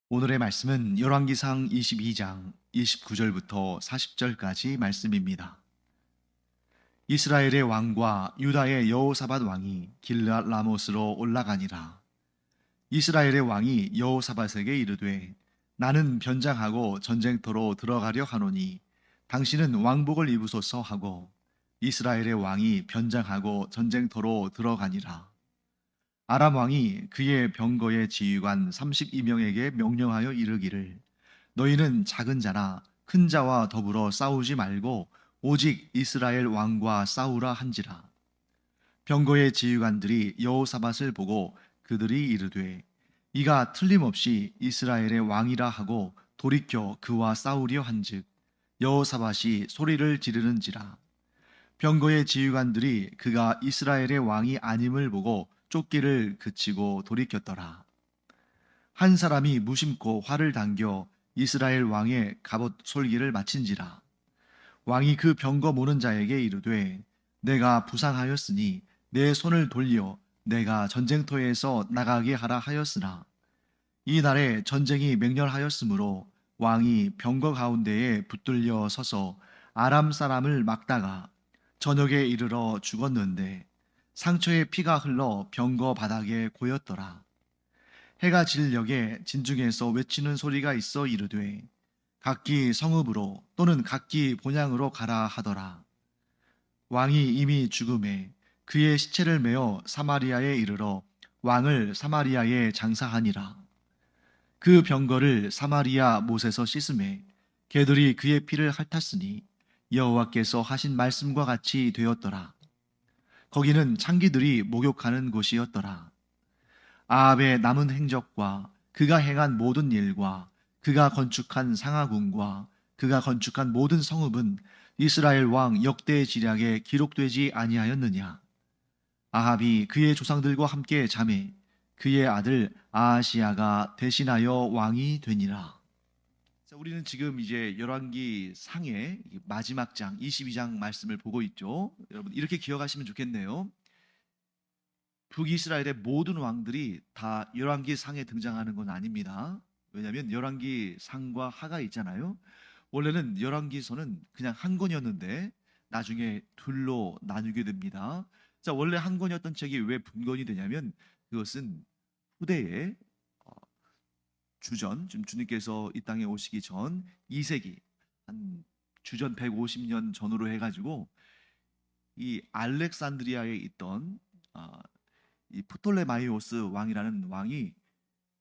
오늘의 말씀은 열왕기상 22장 29절부터 40절까지 말씀입니다. 이스라엘의 왕과 유다의 여호사밧 왕이 길르앗 라못으로 올라가니라. 이스라엘의 왕이 여호사밧에게 이르되 나는 변장하고 전쟁터로 들어가려 하노니 당신은 왕복을 입으소서 하고 이스라엘의 왕이 변장하고 전쟁터로 들어가니라. 아람 왕이 그의 병거의 지휘관 32명에게 명령하여 이르기를 너희는 작은 자나 큰 자와 더불어 싸우지 말고 오직 이스라엘 왕과 싸우라 한지라. 병거의 지휘관들이 여호사밧을 보고 그들이 이르되 이가 틀림없이 이스라엘의 왕이라 하고 돌이켜 그와 싸우려 한즉 여호사밧이 소리를 지르는지라. 병거의 지휘관들이 그가 이스라엘의 왕이 아님을 보고 쫓기를 그치고 돌이켰더라. 한 사람이 무심코 활을 당겨 이스라엘 왕의 갑옷 솔기를 마친지라. 왕이 그 병거 모는 자에게 이르되 내가 부상하였으니 내 손을 돌려 내가 전쟁터에서 나가게 하라 하였으나 이 날에 전쟁이 맹렬하였으므로 왕이 병거 가운데에 붙들려 서서 아람 사람을 막다가 저녁에 이르러 죽었는데 상처에 피가 흘러 병거 바닥에 고였더라. 해가 질 녘에 진중에서 외치는 소리가 있어 이르되 각기 성읍으로 또는 각기 본향으로 가라 하더라. 왕이 이미 죽음에 그의 시체를 메어 사마리아에 이르러 왕을 사마리아에 장사하니라. 그 병거를 사마리아 못에서 씻음에 개들이 그의 피를 핥았으니 여호와께서 하신 말씀과 같이 되었더라. 거기는 창기들이 목욕하는 곳이었더라. 아합의 남은 행적과 그가 행한 모든 일과 그가 건축한 상하궁과 그가 건축한 모든 성읍은 이스라엘 왕 역대의 지략에 기록되지 아니하였느냐. 아합이 그의 조상들과 함께 잠에 그의 아들 아하시야가 대신하여 왕이 되니라. 자, 우리는 지금 이제 열왕기 상의 마지막 장 22장 말씀을 보고 있죠. 여러분 이렇게 기억하시면 좋겠네요. 북이스라엘의 모든 왕들이 다 열왕기 상에 등장하는 건 아닙니다. 왜냐하면 열왕기 상과 하가 있잖아요. 원래는 열왕기서는 그냥 한 권이었는데 나중에 둘로 나누게 됩니다. 자, 원래 한 권이었던 책이 왜 분권이 되냐면 그것은 후대에 어, 주전, 지금 주님께서 이 땅에 오시기 전 2세기 한 주전 150년 전으로 해가지고 이 알렉산드리아에 있던 이 프톨레마이오스 왕이라는 왕이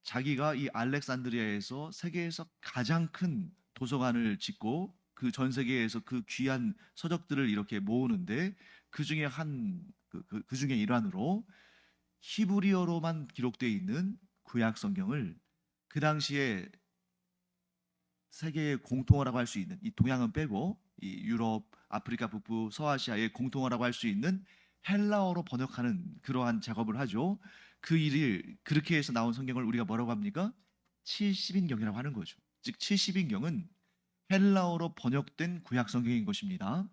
자기가 이 알렉산드리아에서 세계에서 가장 큰 도서관을 짓고 그 전 세계에서 그 귀한 서적들을 이렇게 모으는데 그 중에 그 중에 일환으로 히브리어로만 기록되어 있는 구약 성경을 그 당시에 세계의 공통어라고 할 수 있는 이 동양은 빼고 이 유럽, 아프리카 북부, 서아시아의 공통어라고 할 수 있는 헬라어로 번역하는 그러한 작업을 하죠. 그 일을 그렇게 해서 나온 성경을 우리가 뭐라고 합니까? 70인경이라고 하는 거죠. 즉 70인경은 헬라어로 번역된 구약 성경인 것입니다.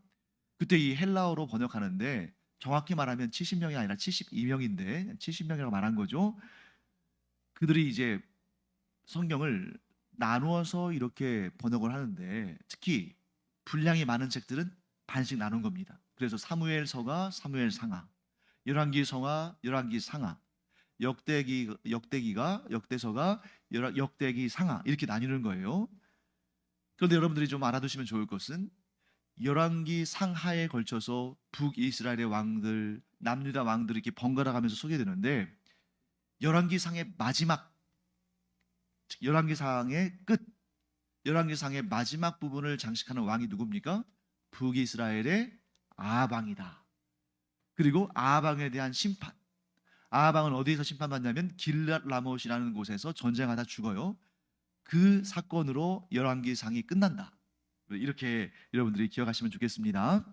그때 이 헬라어로 번역하는데 정확히 말하면 70명이 아니라 72명인데 70명이라고 말한 거죠. 그들이 이제 성경을 나누어서 이렇게 번역을 하는데 특히 분량이 많은 책들은 반씩 나눈 겁니다. 그래서 사무엘서가 사무엘상하, 열왕기서가 열왕기상하, 역대기가 역대기상하 이렇게 나뉘는 거예요. 그런데 여러분들이 좀 알아두시면 좋을 것은 열왕기 상하에 걸쳐서 북이스라엘의 왕들, 남유다 왕들이 이렇게 번갈아 가면서 소개되는데 열왕기 상의 마지막, 열왕기 상의 끝, 열왕기 상의 마지막 부분을 장식하는 왕이 누굽니까? 북이스라엘의 아합 왕이다. 그리고 아합 왕에 대한 심판. 아합 왕은 어디에서 심판받냐면 길랏 라못이라는 곳에서 전쟁하다 죽어요. 그 사건으로 열왕기 상이 끝난다. 이렇게 여러분들이 기억하시면 좋겠습니다.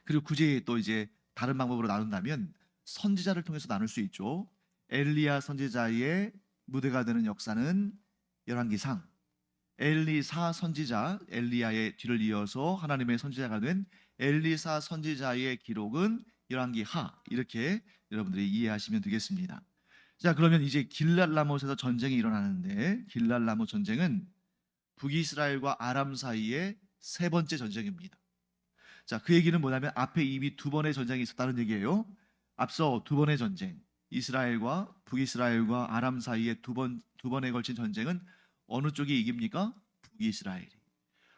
그리고 굳이 또 이제 다른 방법으로 나눈다면 선지자를 통해서 나눌 수 있죠. 엘리야 선지자의 무대가 되는 역사는 열왕기상, 엘리사 선지자, 엘리야의 뒤를 이어서 하나님의 선지자가 된 엘리사 선지자의 기록은 열왕기하, 이렇게 여러분들이 이해하시면 되겠습니다. 자, 그러면 이제 길랏 라못에서 전쟁이 일어나는데, 길랏 라못 전쟁은 북이스라엘과 아람 사이의 세 번째 전쟁입니다. 자, 그 얘기는 뭐냐면 앞에 이미 두 번의 전쟁이 있었다는 얘기예요. 앞서 두 번의 전쟁, 이스라엘과 북이스라엘과 아람 사이의 두 번에 걸친 전쟁은 어느 쪽이 이깁니까? 북이스라엘이.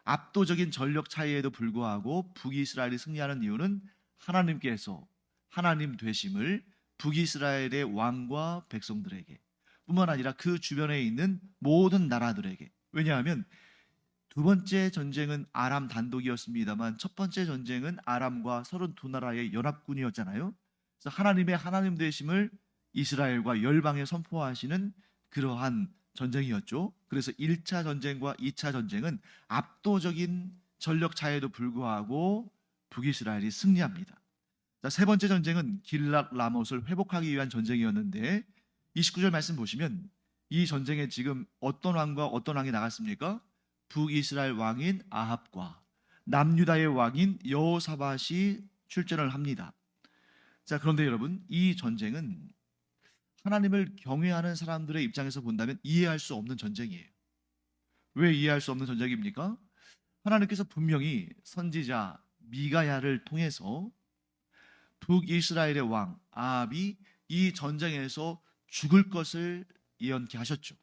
압도적인 전력 차이에도 불구하고 북이스라엘이 승리하는 이유는 하나님께서 하나님 되심을 북이스라엘의 왕과 백성들에게 뿐만 아니라 그 주변에 있는 모든 나라들에게. 왜냐하면 두 번째 전쟁은 아람 단독이었습니다만 첫 번째 전쟁은 아람과 32나라의 연합군이었잖아요. 그래서 하나님의 하나님 되심을 이스라엘과 열방에 선포하시는 그러한 전쟁이었죠. 그래서 1차 전쟁과 2차 전쟁은 압도적인 전력 차이에도 불구하고 북이스라엘이 승리합니다. 자, 세 번째 전쟁은 길랏 라못을 회복하기 위한 전쟁이었는데 29절 말씀 보시면 이 전쟁에 지금 어떤 왕과 어떤 왕이 나갔습니까? 북이스라엘 왕인 아합과 남유다의 왕인 여호사밧이 출전을 합니다. 자, 그런데 여러분, 이 전쟁은 하나님을 경외하는 사람들의 입장에서 본다면 이해할 수 없는 전쟁이에요. 왜 이해할 수 없는 전쟁입니까? 하나님께서 분명히 선지자 미가야를 통해서 북이스라엘의 왕 아합이 이 전쟁에서 죽을 것을 예언케 하셨죠.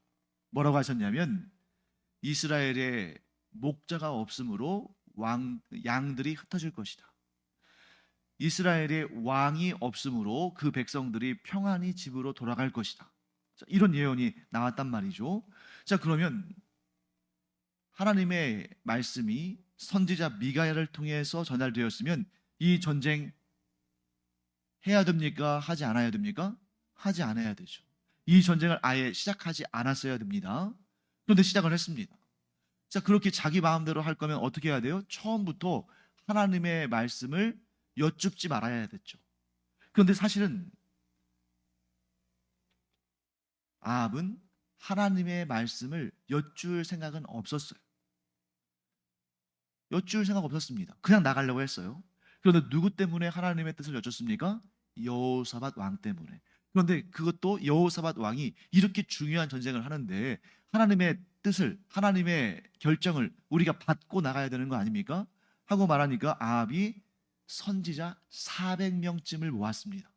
뭐라고 하셨냐면 이스라엘에 목자가 없으므로 양들이 흩어질 것이다. 이스라엘의 왕이 없으므로 그 백성들이 평안히 집으로 돌아갈 것이다. 자, 이런 예언이 나왔단 말이죠. 자, 그러면 하나님의 말씀이 선지자 미가야를 통해서 전달되었으면 이 전쟁 해야 됩니까? 하지 않아야 됩니까? 하지 않아야 되죠. 이 전쟁을 아예 시작하지 않았어야 됩니다. 그런데 시작을 했습니다. 자, 그렇게 자기 마음대로 할 거면 어떻게 해야 돼요? 처음부터 하나님의 말씀을 여쭙지 말아야 됐죠. 그런데 사실은 아합은 하나님의 말씀을 여쭐 생각은 없었어요. 여쭐 생각 없었습니다. 그냥 나가려고 했어요. 그런데 누구 때문에 하나님의 뜻을 여쭙습니까? 여호사밧 왕 때문에. 그런데 그것도 여호사밧 왕이 이렇게 중요한 전쟁을 하는데 하나님의 뜻을, 하나님의 결정을 우리가 받고 나가야 되는 거 아닙니까? 하고 말하니까 아합이 선지자 400명쯤을 모았습니다.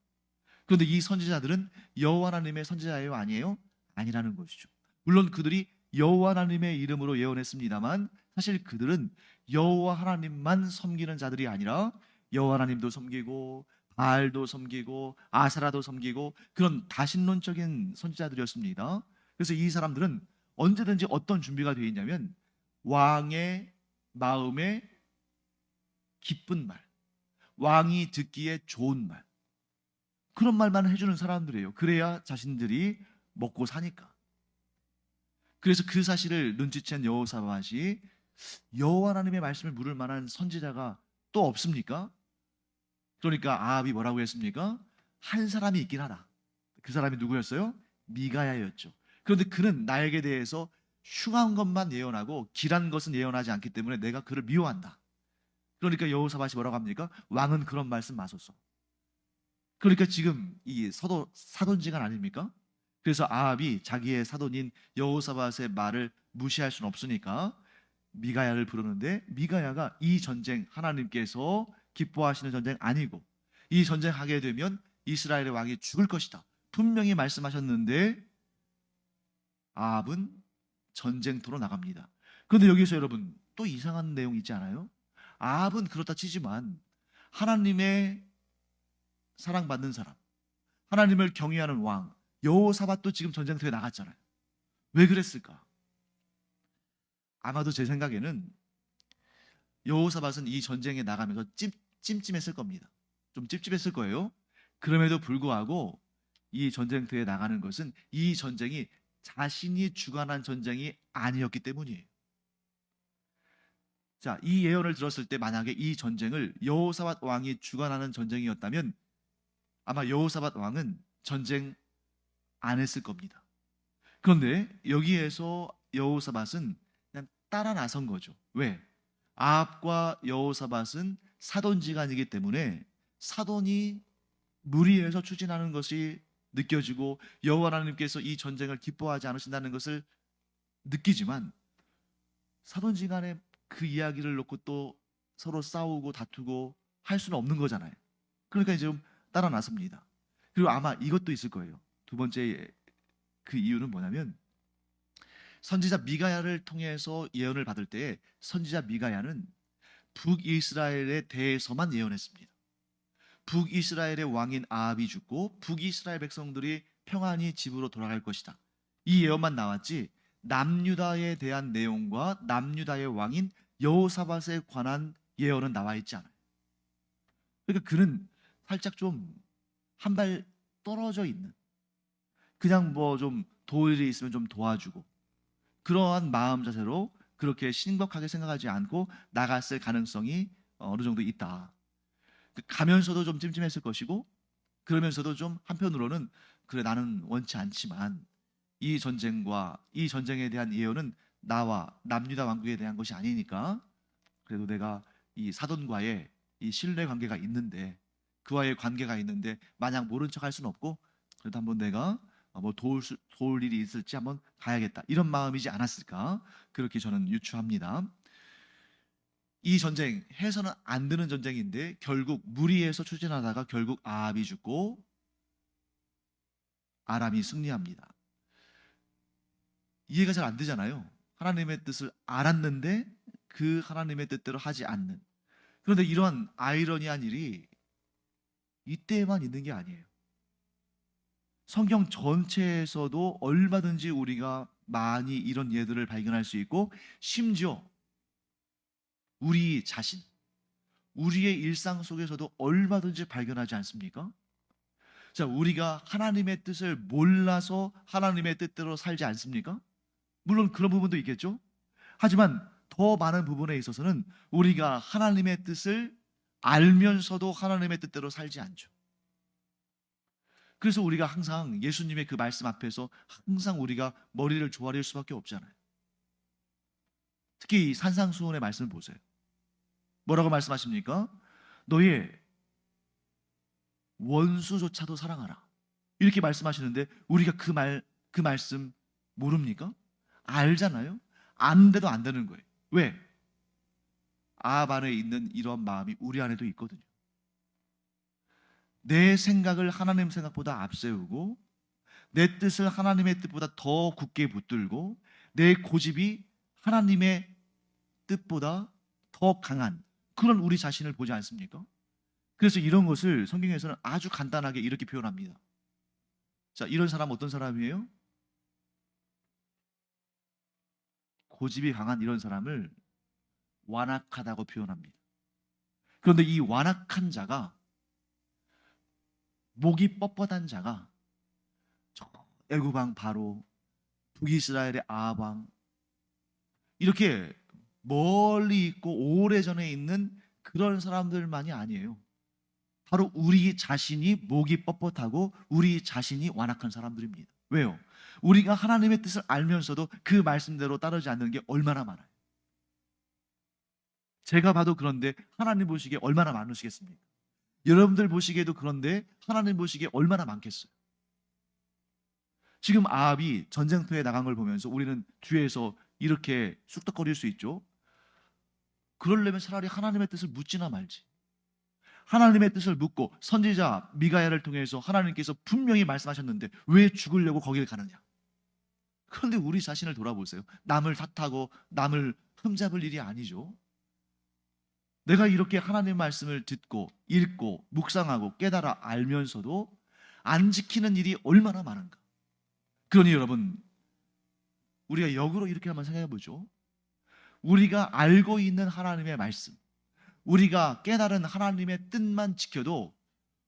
그런데 이 선지자들은 여호와 하나님의 선지자예요? 아니에요? 아니라는 것이죠. 물론 그들이 여호와 하나님의 이름으로 예언했습니다만 사실 그들은 여호와 하나님만 섬기는 자들이 아니라 여호와 하나님도 섬기고 바알도 섬기고 아사라도 섬기고 그런 다신론적인 선지자들이었습니다. 그래서 이 사람들은 언제든지 어떤 준비가 되어 있냐면 왕의 마음에 기쁜 말, 왕이 듣기에 좋은 말, 그런 말만 해주는 사람들이에요. 그래야 자신들이 먹고 사니까. 그래서 그 사실을 눈치챈 여호사밧이 여호와 하나님의 말씀을 물을 만한 선지자가 또 없습니까? 그러니까 아합이 뭐라고 했습니까? 한 사람이 있긴 하다. 그 사람이 누구였어요? 미가야였죠. 그런데 그는 나에게 대해서 흉한 것만 예언하고 길한 것은 예언하지 않기 때문에 내가 그를 미워한다. 그러니까 여호사밧이 뭐라고 합니까? 왕은 그런 말씀 마소서. 그러니까 지금 이 사돈지간 아닙니까? 그래서 아합이 자기의 사돈인 여호사밧의 말을 무시할 수는 없으니까 미가야를 부르는데 미가야가 이 전쟁 하나님께서 기뻐하시는 전쟁 아니고 이 전쟁 하게 되면 이스라엘의 왕이 죽을 것이다. 분명히 말씀하셨는데 아합은 전쟁터로 나갑니다. 그런데 여기서 여러분 또 이상한 내용 있지 않아요? 아합은 그렇다 치지만 하나님의 사랑받는 사람, 하나님을 경외하는 왕 여호사밧도 지금 전쟁터에 나갔잖아요. 왜 그랬을까? 아마도 제 생각에는 여호사밧은 이 전쟁에 나가면서 찜찜했을 겁니다. 좀 찝찝했을 거예요. 그럼에도 불구하고 이 전쟁터에 나가는 것은 이 전쟁이 자신이 주관한 전쟁이 아니었기 때문이에요. 자, 이 예언을 들었을 때 만약에 이 전쟁을 여호사밧 왕이 주관하는 전쟁이었다면 아마 여호사밧 왕은 전쟁 안 했을 겁니다. 그런데 여기에서 여호사밧은 그냥 따라 나선 거죠. 왜? 아합과 여호사밧은 사돈지간이기 때문에 사돈이 무리해서 추진하는 것이 느껴지고 여호와 하나님께서 이 전쟁을 기뻐하지 않으신다는 것을 느끼지만 사돈지간에 그 이야기를 놓고 또 서로 싸우고 다투고 할 수는 없는 거잖아요. 그러니까 이제 좀 따라 나섭니다. 그리고 아마 이것도 있을 거예요. 두 번째 그 이유는 뭐냐면 선지자 미가야를 통해서 예언을 받을 때 선지자 미가야는 북이스라엘에 대해서만 예언했습니다. 북이스라엘의 왕인 아합이 죽고 북이스라엘 백성들이 평안히 집으로 돌아갈 것이다. 이 예언만 나왔지 남유다에 대한 내용과 남유다의 왕인 여호사밧에 관한 예언은 나와 있지 않아요. 그러니까 그는 살짝 좀 한 발 떨어져 있는, 그냥 뭐 좀 도울 일이 있으면 좀 도와주고 그러한 마음 자세로 그렇게 심각하게 생각하지 않고 나갔을 가능성이 어느 정도 있다. 가면서도 좀 찜찜했을 것이고 그러면서도 좀 한편으로는 그래 나는 원치 않지만 이 전쟁과 이 전쟁에 대한 예언은 나와 남유다 왕국에 대한 것이 아니니까 그래도 내가 이 사돈과의 이 신뢰 관계가 있는데 그와의 관계가 있는데 마냥 모른 척 할 수는 없고 그래도 한번 내가 뭐 도울 일이 있을지 한번 가야겠다 이런 마음이지 않았을까 그렇게 저는 유추합니다. 이 전쟁 해서는 안 되는 전쟁인데 결국 무리해서 추진하다가 결국 아합이 죽고 아람이 승리합니다. 이해가 잘 안 되잖아요. 하나님의 뜻을 알았는데 그 하나님의 뜻대로 하지 않는. 그런데 이러한 아이러니한 일이 이때에만 있는 게 아니에요. 성경 전체에서도 얼마든지 우리가 많이 이런 예들을 발견할 수 있고 심지어 우리 자신, 우리의 일상 속에서도 얼마든지 발견하지 않습니까? 자, 우리가 하나님의 뜻을 몰라서 하나님의 뜻대로 살지 않습니까? 물론 그런 부분도 있겠죠. 하지만 더 많은 부분에 있어서는 우리가 하나님의 뜻을 알면서도 하나님의 뜻대로 살지 않죠. 그래서 우리가 항상 예수님의 그 말씀 앞에서 항상 우리가 머리를 조아릴 수밖에 없잖아요. 특히 이 산상수훈의 말씀을 보세요. 뭐라고 말씀하십니까? 너의 원수조차도 사랑하라. 이렇게 말씀하시는데 우리가 그 말씀 모릅니까? 알잖아요. 아는데도 안 되는 거예요. 왜? 아합 안에 있는 이런 마음이 우리 안에도 있거든요. 내 생각을 하나님 생각보다 앞세우고 내 뜻을 하나님의 뜻보다 더 굳게 붙들고 내 고집이 하나님의 뜻보다 더 강한 그런 우리 자신을 보지 않습니까? 그래서 이런 것을 성경에서는 아주 간단하게 이렇게 표현합니다. 자, 이런 사람 어떤 사람이에요? 고집이 강한 이런 사람을 완악하다고 표현합니다. 그런데 이 완악한 자가 목이 뻣뻣한 자가 저 애굽왕 바로 북이스라엘의 아합 왕 이렇게 멀리 있고 오래전에 있는 그런 사람들만이 아니에요. 바로 우리 자신이 목이 뻣뻣하고 우리 자신이 완악한 사람들입니다. 왜요? 우리가 하나님의 뜻을 알면서도 그 말씀대로 따르지 않는 게 얼마나 많아요. 제가 봐도 그런데 하나님 보시기에 얼마나 많으시겠습니까? 여러분들 보시기에도 그런데 하나님 보시기에 얼마나 많겠어요. 지금 아합이 전쟁터에 나간 걸 보면서 우리는 뒤에서 이렇게 쑥덕거릴 수 있죠. 그러려면 차라리 하나님의 뜻을 묻지나 말지. 하나님의 뜻을 묻고 선지자 미가야를 통해서 하나님께서 분명히 말씀하셨는데 왜 죽으려고 거기를 가느냐. 그런데 우리 자신을 돌아보세요. 남을 탓하고 남을 흠잡을 일이 아니죠. 내가 이렇게 하나님의 말씀을 듣고 읽고 묵상하고 깨달아 알면서도 안 지키는 일이 얼마나 많은가. 그러니 여러분 우리가 역으로 이렇게 한번 생각해 보죠. 우리가 알고 있는 하나님의 말씀, 우리가 깨달은 하나님의 뜻만 지켜도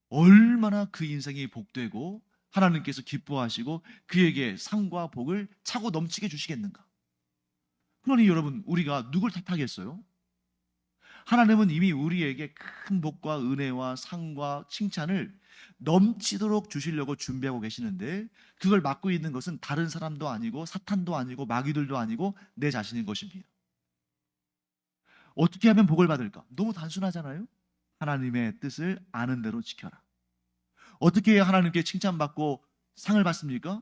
얼마나 그 인생이 복되고 하나님께서 기뻐하시고 그에게 상과 복을 차고 넘치게 주시겠는가. 그러니 여러분 우리가 누굴 탓하겠어요? 하나님은 이미 우리에게 큰 복과 은혜와 상과 칭찬을 넘치도록 주시려고 준비하고 계시는데 그걸 막고 있는 것은 다른 사람도 아니고 사탄도 아니고 마귀들도 아니고 내 자신인 것입니다. 어떻게 하면 복을 받을까? 너무 단순하잖아요. 하나님의 뜻을 아는 대로 지켜라. 어떻게 해야 하나님께 칭찬받고 상을 받습니까?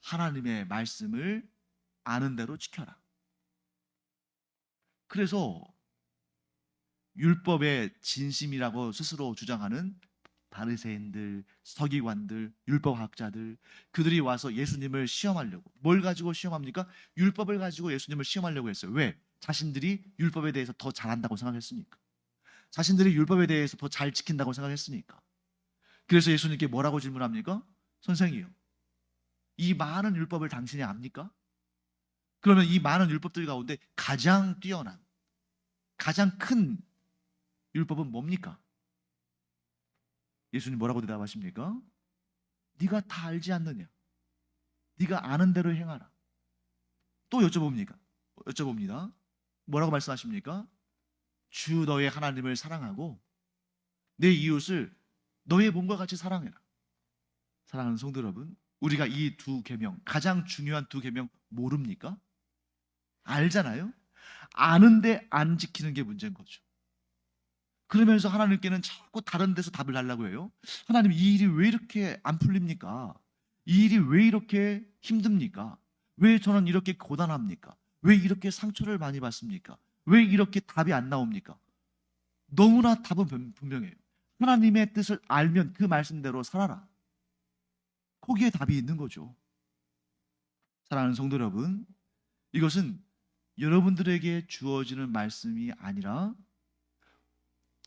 하나님의 말씀을 아는 대로 지켜라. 그래서 율법의 진심이라고 스스로 주장하는 바리새인들, 서기관들, 율법학자들, 그들이 와서 예수님을 시험하려고, 뭘 가지고 시험합니까? 율법을 가지고 예수님을 시험하려고 했어요. 왜? 자신들이 율법에 대해서 더 잘한다고 생각했으니까. 자신들이 율법에 대해서 더 잘 지킨다고 생각했으니까. 그래서 예수님께 뭐라고 질문합니까? 선생이요, 이 많은 율법을 당신이 압니까? 그러면 이 많은 율법들 가운데 가장 뛰어난, 가장 큰 율법은 뭡니까? 예수님 뭐라고 대답하십니까? 네가 다 알지 않느냐? 네가 아는 대로 행하라. 또 여쭤봅니다. 뭐라고 말씀하십니까? 주 너의 하나님을 사랑하고 내 이웃을 너의 몸과 같이 사랑해라. 사랑하는 성도 여러분, 우리가 이 두 계명, 가장 중요한 두 계명 모릅니까? 알잖아요. 아는데 안 지키는 게 문제인 거죠. 그러면서 하나님께는 자꾸 다른 데서 답을 달라고 해요. 하나님, 이 일이 왜 이렇게 안 풀립니까? 이 일이 왜 이렇게 힘듭니까? 왜 저는 이렇게 고단합니까? 왜 이렇게 상처를 많이 받습니까? 왜 이렇게 답이 안 나옵니까? 너무나 답은 분명해요. 하나님의 뜻을 알면 그 말씀대로 살아라. 거기에 답이 있는 거죠. 사랑하는 성도 여러분, 이것은 여러분들에게 주어지는 말씀이 아니라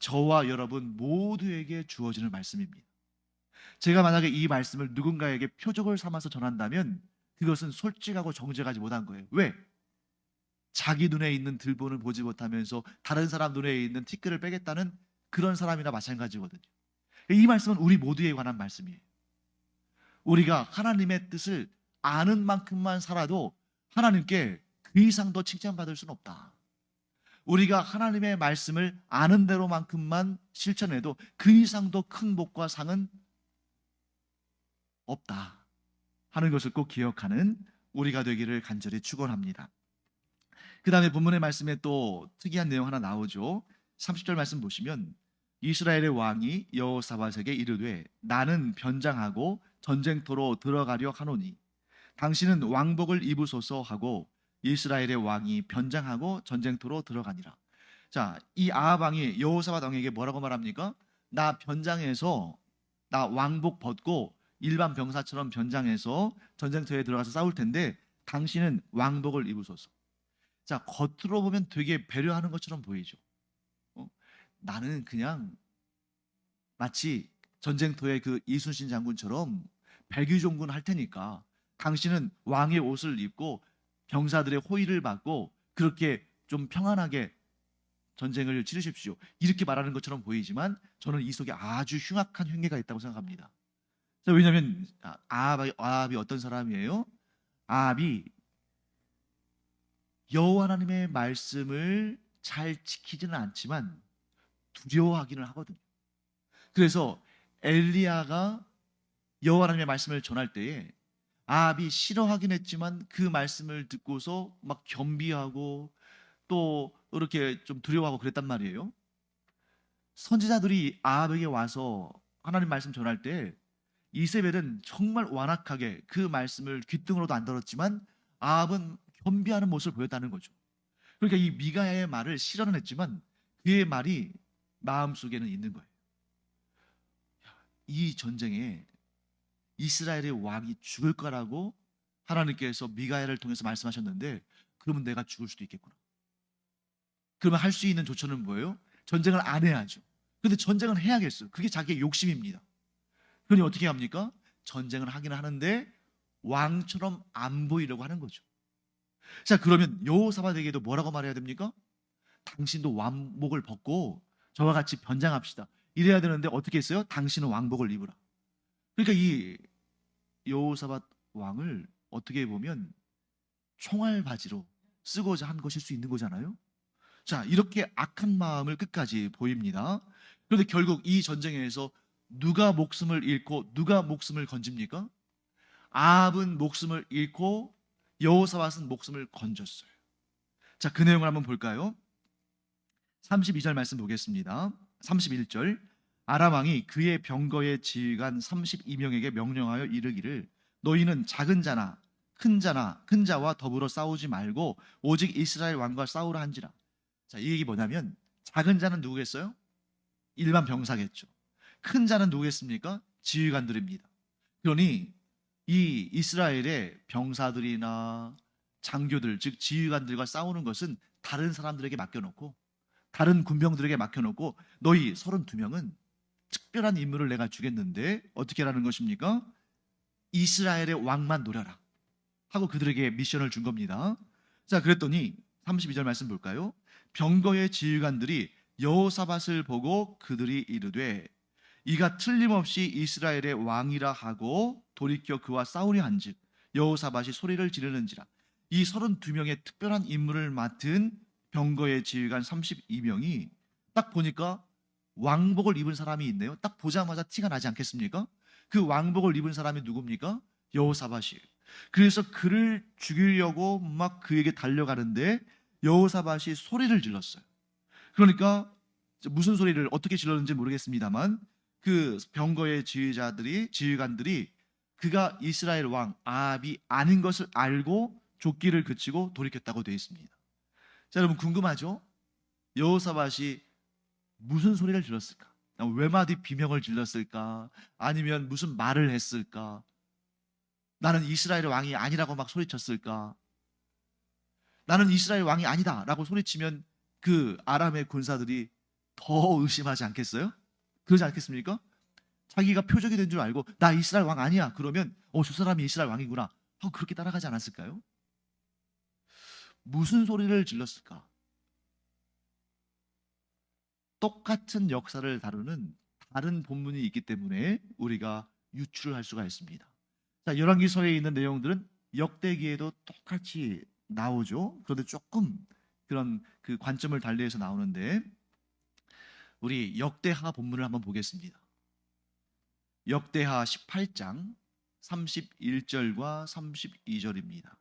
저와 여러분 모두에게 주어지는 말씀입니다. 제가 만약에 이 말씀을 누군가에게 표적을 삼아서 전한다면 그것은 솔직하고 정직하지 못한 거예요. 왜? 자기 눈에 있는 들보는 보지 못하면서 다른 사람 눈에 있는 티끌을 빼겠다는 그런 사람이나 마찬가지거든요. 이 말씀은 우리 모두에 관한 말씀이에요. 우리가 하나님의 뜻을 아는 만큼만 살아도 하나님께 그 이상 더 칭찬받을 수는 없다. 우리가 하나님의 말씀을 아는 대로만큼만 실천해도 그 이상 더 큰 복과 상은 없다 하는 것을 꼭 기억하는 우리가 되기를 간절히 축원합니다. 그 다음에 본문의 말씀에 또 특이한 내용 하나 나오죠. 30절 말씀 보시면 이스라엘의 왕이 여호사밧에게 이르되 나는 변장하고 전쟁터로 들어가려 하노니 당신은 왕복을 입으소서 하고 이스라엘의 왕이 변장하고 전쟁터로 들어가니라. 자, 이 아합 왕이 여호사밧 왕에게 뭐라고 말합니까? 나 변장해서, 나 왕복 벗고 일반 병사처럼 변장해서 전쟁터에 들어가서 싸울 텐데 당신은 왕복을 입으소서. 자, 겉으로 보면 되게 배려하는 것처럼 보이죠. 나는 그냥 마치 전쟁터의 그 이순신 장군처럼 백의종군 할 테니까 당신은 왕의 옷을 입고 병사들의 호의를 받고 그렇게 좀 평안하게 전쟁을 치르십시오. 이렇게 말하는 것처럼 보이지만 저는 이 속에 아주 흉악한 흉내가 있다고 생각합니다. 왜냐하면 아합이 어떤 사람이에요? 아합이 여호와 하나님의 말씀을 잘 지키지는 않지만 두려워하기는 하거든요. 그래서 엘리야가 여호와 하나님의 말씀을 전할 때에 아합이 싫어하긴 했지만 그 말씀을 듣고서 막 겸비하고 또 이렇게 좀 두려워하고 그랬단 말이에요. 선지자들이 아합에게 와서 하나님 말씀 전할 때 이세벨은 정말 완악하게 그 말씀을 귓등으로도 안 들었지만 아합은 겸비하는 모습을 보였다는 거죠. 그러니까 이 미가야의 말을 싫어는 했지만 그의 말이 마음속에는 있는 거예요. 이 전쟁에 이스라엘의 왕이 죽을 거라고 하나님께서 미가야를 통해서 말씀하셨는데 그러면 내가 죽을 수도 있겠구나. 그러면 할 수 있는 조처는 뭐예요? 전쟁을 안 해야죠. 그런데 전쟁을 해야겠어요. 그게 자기의 욕심입니다. 그러니 어떻게 합니까? 전쟁을 하긴 하는데 왕처럼 안 보이려고 하는 거죠. 자, 그러면 여호사밧에게도 뭐라고 말해야 됩니까? 당신도 왕복을 벗고 저와 같이 변장합시다. 이래야 되는데 어떻게 했어요? 당신은 왕복을 입으라. 그러니까 이 여호사밧 왕을 어떻게 보면 총알바지로 쓰고자 한 것일 수 있는 거잖아요. 자, 이렇게 악한 마음을 끝까지 보입니다. 그런데 결국 이 전쟁에서 누가 목숨을 잃고 누가 목숨을 건집니까? 아합은 목숨을 잃고 여호사밧은 목숨을 건졌어요. 자, 그 내용을 한번 볼까요? 32절 말씀 보겠습니다. 31절 아람 왕이 그의 병거의 지휘관 32명에게 명령하여 이르기를 너희는 작은 자나 큰 자와 더불어 싸우지 말고 오직 이스라엘 왕과 싸우라 한지라. 자, 이 얘기 뭐냐면 작은 자는 누구겠어요? 일반 병사겠죠. 큰 자는 누구겠습니까? 지휘관들입니다. 그러니 이 이스라엘의 병사들이나 장교들, 즉 지휘관들과 싸우는 것은 다른 사람들에게 맡겨놓고, 다른 군병들에게 맡겨놓고, 너희 32명은 특별한 임무를 내가 주겠는데 어떻게 하라는 것입니까? 이스라엘의 왕만 노려라 하고 그들에게 미션을 준 겁니다. 자, 그랬더니 32절 말씀 볼까요? 병거의 지휘관들이 여호사밧을 보고 그들이 이르되 이가 틀림없이 이스라엘의 왕이라 하고 돌이켜 그와 싸우려 한즉 여호사밧이 소리를 지르는지라. 이 32명의 특별한 임무를 맡은 병거의 지휘관 32명이 딱 보니까 왕복을 입은 사람이 있네요. 딱 보자마자 티가 나지 않겠습니까? 그 왕복을 입은 사람이 누굽니까? 여호사밧이에요. 그래서 그를 죽이려고 막 그에게 달려가는데 여호사밧이 소리를 질렀어요. 그러니까 무슨 소리를 어떻게 질렀는지 모르겠습니다만 그 병거의 지휘관들이 그가 이스라엘 왕 아합이 아닌 것을 알고 족기를 그치고 돌이켰다고 되어 있습니다. 자, 여러분 궁금하죠? 여호사밧이 무슨 소리를 질렀을까? 외마디 비명을 질렀을까? 아니면 무슨 말을 했을까? 나는 이스라엘의 왕이 아니라고 막 소리쳤을까? 나는 이스라엘 왕이 아니다 라고 소리치면 그 아람의 군사들이 더 의심하지 않겠어요? 그러지 않겠습니까? 자기가 표적이 된 줄 알고 나 이스라엘 왕 아니야 그러면 저 사람이 이스라엘 왕이구나 하고 그렇게 따라가지 않았을까요? 무슨 소리를 질렀을까? 똑같은 역사를 다루는 다른 본문이 있기 때문에 우리가 유출을 할 수가 있습니다. 자, 열왕기서에 있는 내용들은 역대기에도 똑같이 나오죠. 그런데 조금 그런 그 관점을 달리해서 나오는데 우리 역대하 본문을 한번 보겠습니다. 역대하 18장 31절과 32절입니다.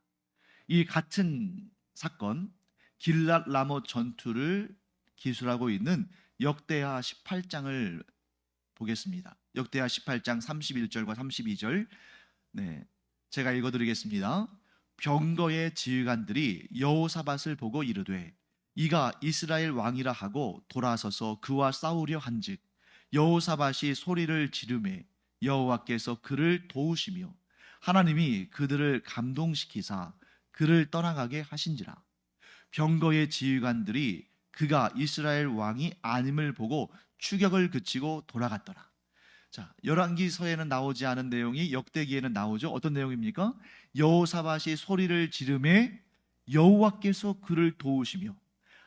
이 같은 사건 길랏 라못 전투를 기술하고 있는 역대하 18장을 보겠습니다. 역대하 18장 31절과 32절 제가 읽어드리겠습니다. 병거의 지휘관들이 여호사밧을 보고 이르되 이가 이스라엘 왕이라 하고 돌아서서 그와 싸우려 한즉 여호사밧이 소리를 지르매 여호와께서 그를 도우시며 하나님이 그들을 감동시키사 그를 떠나가게 하신지라. 병거의 지휘관들이 그가 이스라엘 왕이 아님을 보고 추격을 그치고 돌아갔더라. 자, 열왕기서에는 나오지 않은 내용이 역대기에는 나오죠. 어떤 내용입니까? 여호사밧이 소리를 지르매 여호와께서 그를 도우시며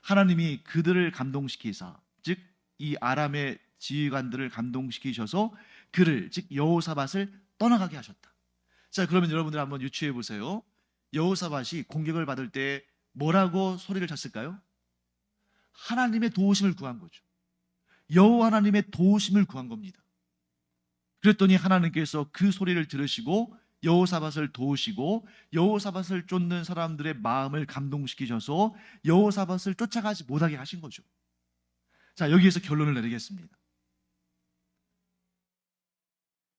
하나님이 그들을 감동시키사, 즉 이 아람의 지휘관들을 감동시키셔서 그를, 즉 여호사밧을 떠나가게 하셨다. 자, 그러면 여러분들 한번 유추해 보세요. 여호사밧이 공격을 받을 때 뭐라고 소리를 쳤을까요? 하나님의 도우심을 구한 거죠. 여호와 하나님의 도우심을 구한 겁니다. 그랬더니 하나님께서 그 소리를 들으시고 여호사밧을 도우시고 여호사밧을 쫓는 사람들의 마음을 감동시키셔서 여호사밧을 쫓아가지 못하게 하신 거죠. 자, 여기에서 결론을 내리겠습니다.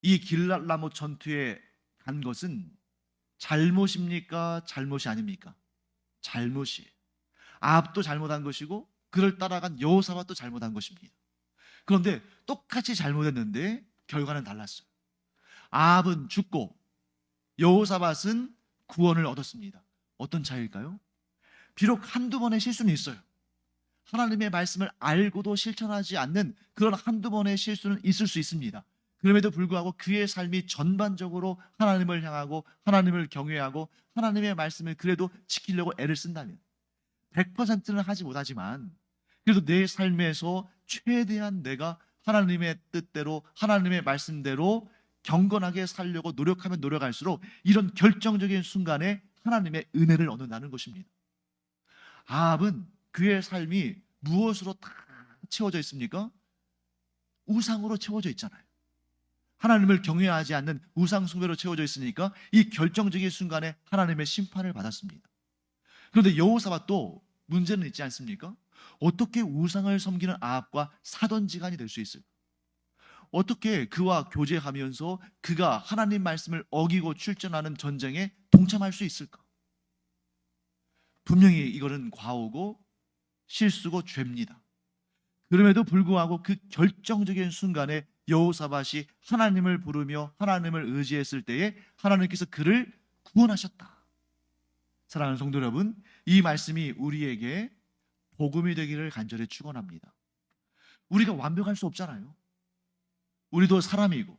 이 길랏 라못 전투에 간 것은 잘못입니까? 잘못이 아닙니까? 잘못이에요. 아합도 잘못한 것이고 그를 따라간 여호사밧도 잘못한 것입니다. 그런데 똑같이 잘못했는데 결과는 달랐어요. 아합은 죽고 여호사밧은 구원을 얻었습니다. 어떤 차이일까요? 비록 한두 번의 실수는 있어요. 하나님의 말씀을 알고도 실천하지 않는 그런 한두 번의 실수는 있을 수 있습니다. 그럼에도 불구하고 그의 삶이 전반적으로 하나님을 향하고 하나님을 경외하고 하나님의 말씀을 그래도 지키려고 애를 쓴다면 100%는 하지 못하지만 그래도 내 삶에서 최대한 내가 하나님의 뜻대로 하나님의 말씀대로 경건하게 살려고 노력하면 노력할수록 이런 결정적인 순간에 하나님의 은혜를 얻는다는 것입니다. 아합은 그의 삶이 무엇으로 다 채워져 있습니까? 우상으로 채워져 있잖아요. 하나님을 경외하지 않는 우상 숭배로 채워져 있으니까 이 결정적인 순간에 하나님의 심판을 받았습니다. 그런데 여호사밧도 문제는 있지 않습니까? 어떻게 우상을 섬기는 아합과 사돈지간이 될 수 있을까? 어떻게 그와 교제하면서 그가 하나님 말씀을 어기고 출전하는 전쟁에 동참할 수 있을까? 분명히 이거는 과오고 실수고 죄입니다. 그럼에도 불구하고 그 결정적인 순간에 여호사밧이 하나님을 부르며 하나님을 의지했을 때에 하나님께서 그를 구원하셨다. 사랑하는 성도 여러분, 이 말씀이 우리에게 복음이 되기를 간절히 축원합니다. 우리가 완벽할 수 없잖아요. 우리도 사람이고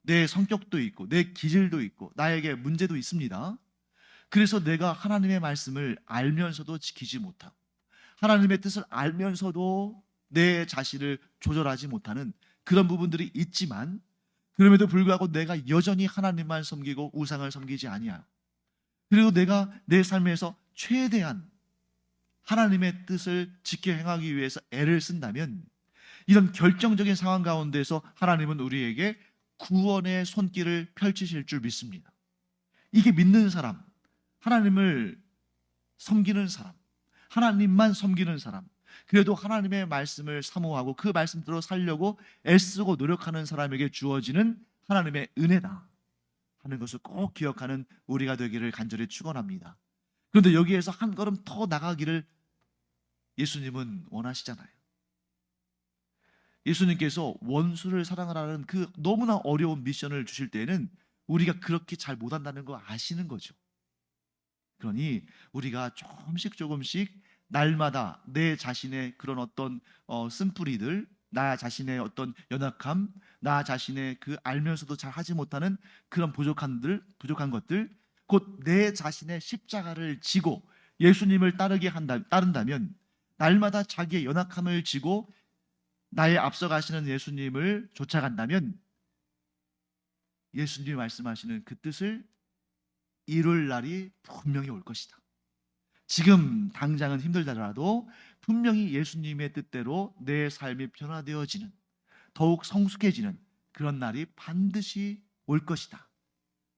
내 성격도 있고 내 기질도 있고 나에게 문제도 있습니다. 그래서 내가 하나님의 말씀을 알면서도 지키지 못하고 하나님의 뜻을 알면서도 내 자신을 조절하지 못하는 그런 부분들이 있지만, 그럼에도 불구하고 내가 여전히 하나님만 섬기고 우상을 섬기지 아니하고, 그리고 내가 내 삶에서 최대한 하나님의 뜻을 지켜 행하기 위해서 애를 쓴다면, 이런 결정적인 상황 가운데서 하나님은 우리에게 구원의 손길을 펼치실 줄 믿습니다. 이게 믿는 사람, 하나님을 섬기는 사람, 하나님만 섬기는 사람, 그래도 하나님의 말씀을 사모하고 그 말씀대로 살려고 애쓰고 노력하는 사람에게 주어지는 하나님의 은혜다 하는 것을 꼭 기억하는 우리가 되기를 간절히 축원합니다. 그런데 여기에서 한 걸음 더 나가기를 예수님은 원하시잖아요. 예수님께서 원수를 사랑하라는 그 너무나 어려운 미션을 주실 때에는 우리가 그렇게 잘 못한다는 거 아시는 거죠. 그러니 우리가 조금씩 날마다 내 자신의 그런 어떤 쓴뿌리들, 나 자신의 어떤 연약함, 나 자신의 그 알면서도 잘 하지 못하는 그런 부족한 것들, 곧 내 자신의 십자가를 지고 예수님을 따른다면, 날마다 자기의 연약함을 지고 나의 앞서 가시는 예수님을 쫓아간다면, 예수님이 말씀하시는 그 뜻을 이룰 날이 분명히 올 것이다. 지금 당장은 힘들더라도 분명히 예수님의 뜻대로 내 삶이 변화되어지는, 더욱 성숙해지는 그런 날이 반드시 올 것이다.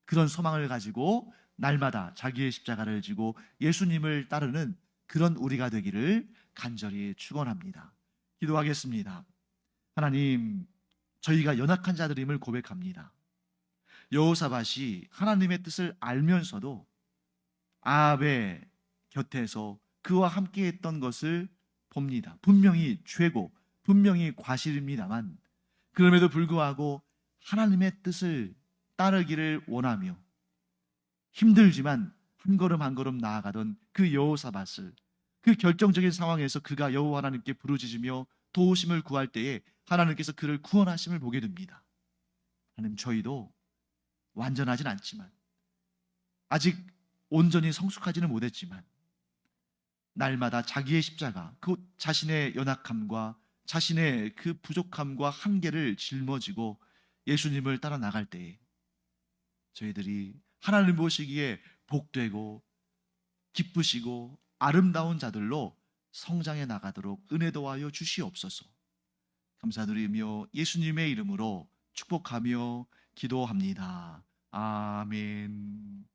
그런 소망을 가지고 날마다 자기의 십자가를 지고 예수님을 따르는 그런 우리가 되기를 간절히 축원합니다. 기도하겠습니다. 하나님, 저희가 연약한 자들임을 고백합니다. 여호사밧이 하나님의 뜻을 알면서도 아합의 곁에서 그와 함께 했던 것을 봅니다. 분명히 죄고 분명히 과실입니다만, 그럼에도 불구하고 하나님의 뜻을 따르기를 원하며 힘들지만 한 걸음 한 걸음 나아가던 그 여호사밧을, 그 결정적인 상황에서 그가 여호와 하나님께 부르짖으며 도우심을 구할 때에 하나님께서 그를 구원하심을 보게 됩니다. 하나님, 저희도 완전하진 않지만, 아직 온전히 성숙하지는 못했지만, 날마다 자기의 십자가, 그 자신의 연약함과 자신의 그 부족함과 한계를 짊어지고 예수님을 따라 나갈 때에 저희들이 하나님 보시기에 복되고 기쁘시고 아름다운 자들로 성장해 나가도록 은혜 도와여 주시옵소서. 감사드리며 예수님의 이름으로 축복하며 기도합니다. 아멘.